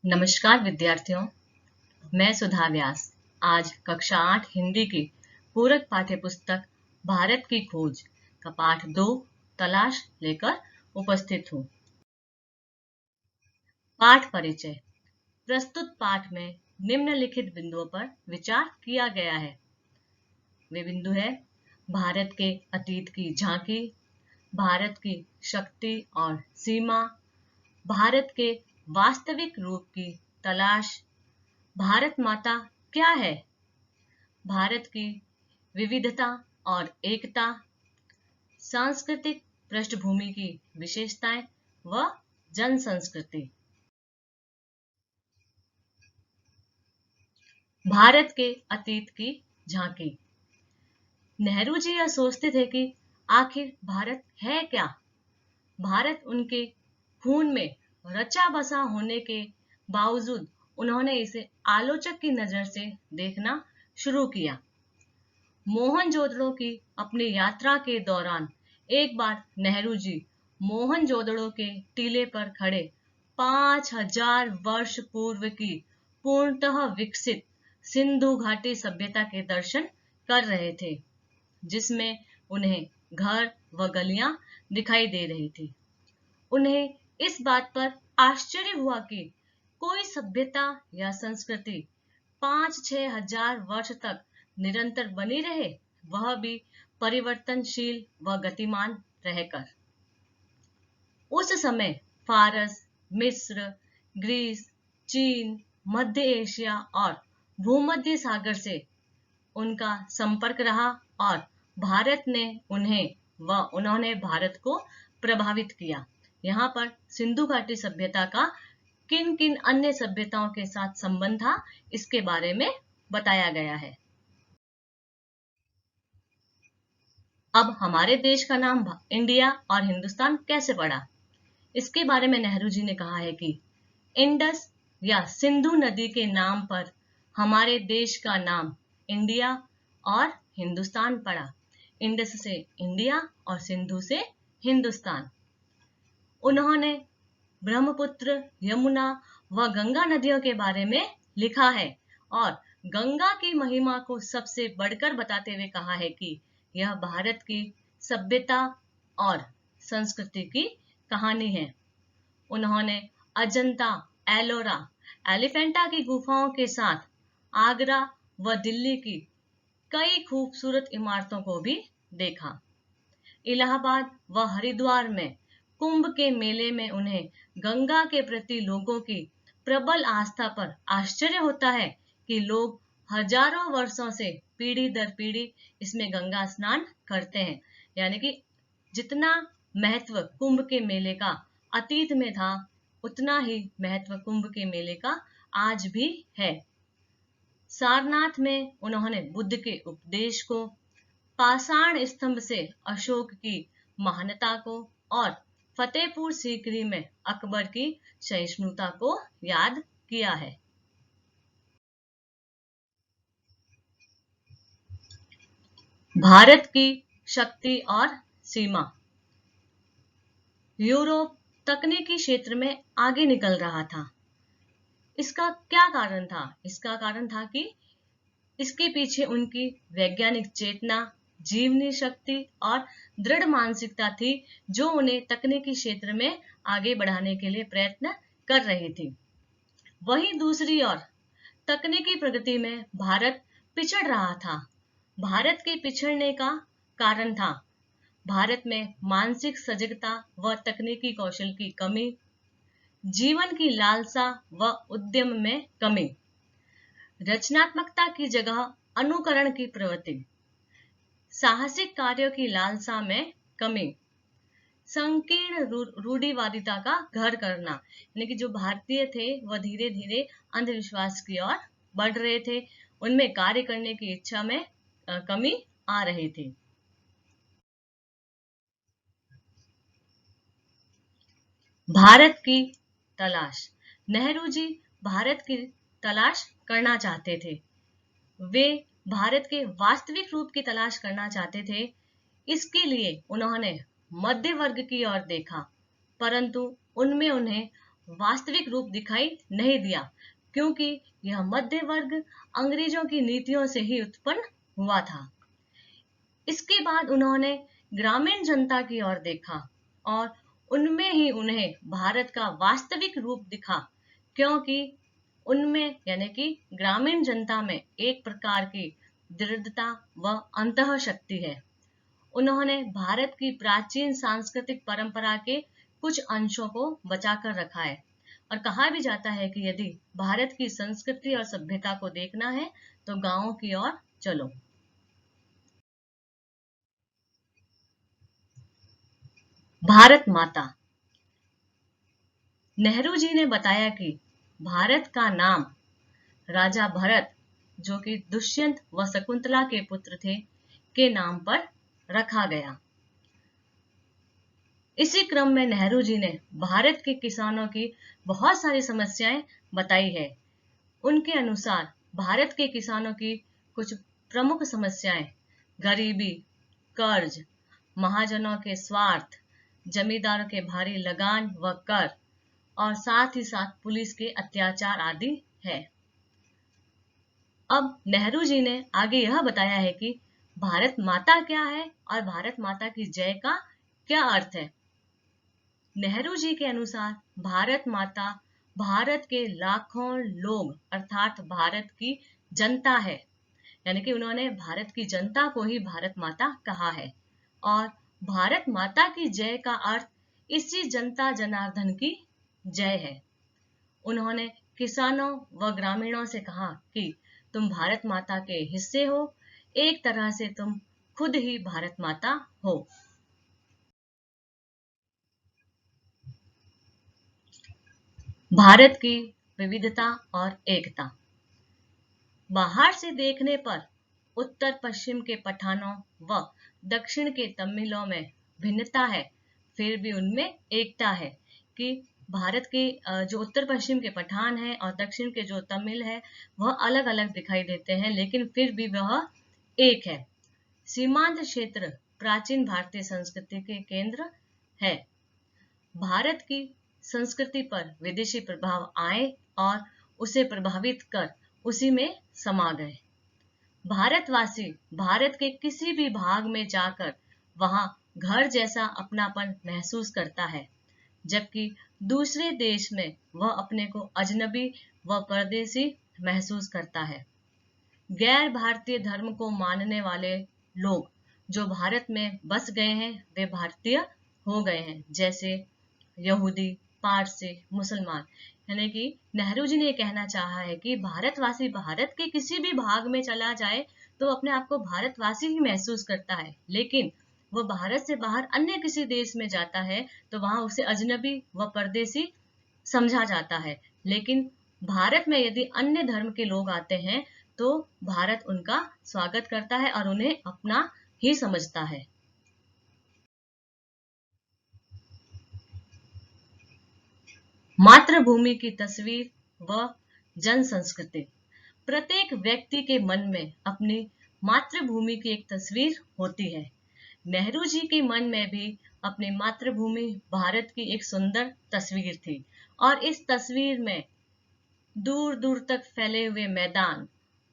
नमस्कार विद्यार्थियों, मैं सुधा व्यास आज कक्षा 8 हिंदी की पूरक पाठ्य पुस्तक भारत की खोज का पाठ 2 तलाश लेकर उपस्थित हूँ। पाठ परिचय। प्रस्तुत पाठ में निम्नलिखित बिंदुओं पर विचार किया गया है। वे बिंदु है भारत के अतीत की झांकी, भारत की शक्ति और सीमा, भारत के वास्तविक रूप की तलाश, भारत माता क्या है, भारत की विविधता और एकता, सांस्कृतिक पृष्ठभूमि की विशेषताएं व जन संस्कृति। भारत के अतीत की झांकी। नेहरू जी यह सोचते थे कि आखिर भारत है क्या। भारत उनके खून में रचा बसा होने के बावजूद उन्होंने इसे आलोचक की नजर से देखना शुरू किया। मोहनजोदड़ो की अपनी यात्रा के दौरान एक बार नेहरू जी मोहनजोदड़ो के टीले पर खड़े 5000 वर्ष पूर्व की पूर्णतः विकसित सिंधु घाटी सभ्यता के दर्शन कर रहे थे, जिसमें उन्हें घर व गलियां दिखाई दे रही थी। उन्हें इस बात पर आश्चर्य हुआ कि कोई सभ्यता या संस्कृति 5-6 हजार वर्ष तक निरंतर बनी रहे, वह भी परिवर्तनशील व गतिमान रहकर। उस समय फारस, मिस्र, ग्रीस, चीन, मध्य एशिया और भूमध्य सागर से उनका संपर्क रहा और भारत ने उन्होंने भारत को प्रभावित किया। यहाँ पर सिंधु घाटी सभ्यता का किन किन अन्य सभ्यताओं के साथ संबंध था, इसके बारे में बताया गया है। अब हमारे देश का नाम इंडिया और हिंदुस्तान कैसे पड़ा, इसके बारे में नेहरू जी ने कहा है कि इंडस या सिंधु नदी के नाम पर हमारे देश का नाम इंडिया और हिंदुस्तान पड़ा। इंडस से इंडिया और सिंधु से हिंदुस्तान। उन्होंने ब्रह्मपुत्र, यमुना व गंगा नदियों के बारे में लिखा है और गंगा की महिमा को सबसे बढ़कर बताते हुए कहा है कि यह भारत की सभ्यता और संस्कृति की कहानी है। उन्होंने अजंता, एलोरा, एलिफेंटा की गुफाओं के साथ आगरा व दिल्ली की कई खूबसूरत इमारतों को भी देखा। इलाहाबाद व हरिद्वार में कुंभ के मेले में उन्हें गंगा के प्रति लोगों की प्रबल आस्था पर आश्चर्य होता है कि लोग हजारों वर्षों से पीढ़ी दर पीढ़ी इसमें गंगा स्नान करते हैं। यानी कि जितना महत्व कुंभ के मेले का अतीत में था, उतना ही महत्व कुंभ के मेले का आज भी है। सारनाथ में उन्होंने बुद्ध के उपदेश को, पाषाण स्तंभ से अशोक की महानता को और फतेहपुर सीकरी में अकबर की सहिष्णुता को याद किया है। भारत की शक्ति और सीमा। यूरोप तकनीकी क्षेत्र में आगे निकल रहा था। इसका क्या कारण था? इसका कारण था कि इसके पीछे उनकी वैज्ञानिक चेतना, जीवनी शक्ति और दृढ़ मानसिकता थी, जो उन्हें तकनीकी क्षेत्र में आगे बढ़ाने के लिए प्रयत्न कर रही थी। वहीं दूसरी ओर तकनीकी प्रगति में भारत पिछड़ रहा था। भारत के पिछड़ने का कारण था भारत में मानसिक सजगता व तकनीकी कौशल की कमी, जीवन की लालसा व उद्यम में कमी, रचनात्मकता की जगह अनुकरण की प्रवृत्ति, साहसिक कार्यों की लालसा में कमी, संकीर्ण रूढ़िवादिता का घर करना। यानी कि जो भारतीय थे वह धीरे धीरे अंधविश्वास की ओर बढ़ रहे थे, उनमें कार्य करने की इच्छा में कमी आ रही थी। भारत की तलाश। नेहरू जी भारत की तलाश करना चाहते थे। वे भारत के वास्तविक रूप की तलाश करना चाहते थे। इसके लिए उन्होंने मध्य वर्ग की ओर देखा, परंतु उनमें उन्हें वास्तविक रूप दिखाई नहीं दिया, क्योंकि यह मध्य वर्ग अंग्रेजों की नीतियों से ही उत्पन्न हुआ था। इसके बाद उन्होंने ग्रामीण जनता की ओर देखा और उनमें ही उन्हें भारत का वास्तविक रूप दिखा, क्योंकि उनमें यानी कि ग्रामीण जनता में एक प्रकार की दृढ़ता व अंतःशक्ति है। उन्होंने भारत की प्राचीन सांस्कृतिक परंपरा के कुछ अंशों को बचाकर रखा है और कहा भी जाता है कि यदि भारत की संस्कृति और सभ्यता को देखना है तो गांवों की ओर चलो। भारत माता। नेहरू जी ने बताया कि भारत का नाम राजा भरत, जो कि दुष्यंत व शकुंतला के पुत्र थे, के नाम पर रखा गया। इसी क्रम में नेहरू जी ने भारत के किसानों की बहुत सारी समस्याएं बताई है। उनके अनुसार भारत के किसानों की कुछ प्रमुख समस्याएं गरीबी, कर्ज, महाजनों के स्वार्थ, जमींदारों के भारी लगान व कर और साथ ही साथ पुलिस के अत्याचार आदि है। अब नेहरू जी ने आगे यह बताया है कि भारत माता क्या है और भारत माता की जय का क्या अर्थ है। नेहरू जी के अनुसार भारत माता भारत के लाखों लोग अर्थात भारत की जनता है, यानी कि उन्होंने भारत की जनता को ही भारत माता कहा है। और भारत माता की जय का अर्थ इसी जनता जनार्दन की जय है। उन्होंने किसानों व ग्रामीणों से कहा कि तुम भारत माता के हिस्से हो, एक तरह से तुम खुद ही भारत माता हो। भारत की विविधता और एकता। बाहर से देखने पर उत्तर पश्चिम के पठानों व दक्षिण के तमिलों में भिन्नता है, फिर भी उनमें एकता है कि भारत के जो उत्तर पश्चिम के पठान हैं और दक्षिण के जो तमिल है वह अलग अलग दिखाई देते हैं, लेकिन फिर भी वह एक है। सीमांत क्षेत्र प्राचीन भारतीय संस्कृति के केंद्र है। भारत की संस्कृति पर विदेशी प्रभाव आए और उसे प्रभावित कर उसी में समा गए। भारतवासी भारत के किसी भी भाग में जाकर वहां घर जैसा अपनापन महसूस करता है, जबकि दूसरे देश में वह अपने को अजनबी व परदेसी महसूस करता है। गैर भारतीय धर्म को मानने वाले लोग जो भारत में बस गए हैं वे भारतीय हो गए हैं, जैसे यहूदी, पारसी, मुसलमान। यानी कि नेहरू जी ने कहना चाहा है कि भारतवासी भारत के किसी भी भाग में चला जाए तो अपने आप को भारतवासी ही महसूस करता है, लेकिन वो भारत से बाहर अन्य किसी देश में जाता है तो वहां उसे अजनबी व परदेसी समझा जाता है। लेकिन भारत में यदि अन्य धर्म के लोग आते हैं तो भारत उनका स्वागत करता है और उन्हें अपना ही समझता है। मातृभूमि की तस्वीर व जन संस्कृति। प्रत्येक व्यक्ति के मन में अपनी मातृभूमि की एक तस्वीर होती है। नेहरू जी के मन में भी अपनी मातृभूमि भारत की एक सुंदर तस्वीर थी और इस तस्वीर में दूर दूर तक फैले हुए मैदान,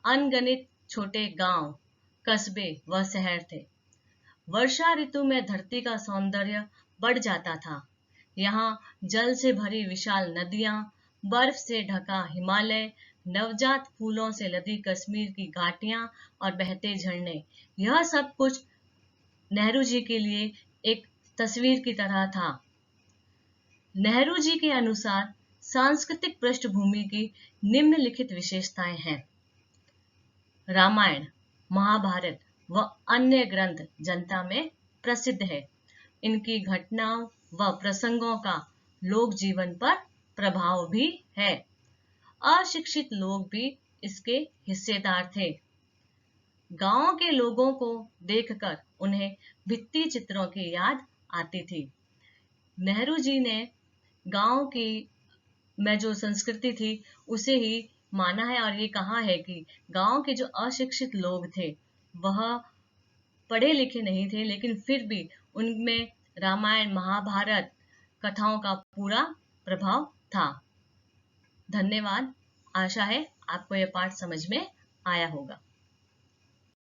अनगिनत छोटे गांव, कस्बे व शहर थे। वर्षा ऋतु में धरती का सौंदर्य बढ़ जाता था। यहाँ जल से भरी विशाल नदियां, बर्फ से ढका हिमालय, नवजात फूलों से लदी कश्मीर की घाटियां और बहते झरने, यह सब कुछ नेहरू जी के लिए एक तस्वीर की तरह था। नेहरू जी के अनुसार सांस्कृतिक पृष्ठभूमि की निम्नलिखित विशेषताएं हैं। रामायण, महाभारत व अन्य ग्रंथ जनता में प्रसिद्ध है। इनकी घटनाओं व प्रसंगों का लोक जीवन पर प्रभाव भी है। अशिक्षित लोग भी इसके हिस्सेदार थे। गांव के लोगों को देखकर उन्हें भित्ति चित्रों की याद आती थी। नेहरू जी ने गांव की में जो संस्कृति थी उसे ही माना है और ये कहा है कि गांव के जो अशिक्षित लोग थे वह पढ़े लिखे नहीं थे, लेकिन फिर भी उनमें रामायण महाभारत कथाओं का पूरा प्रभाव था। धन्यवाद। आशा है आपको यह पाठ समझ में आया होगा।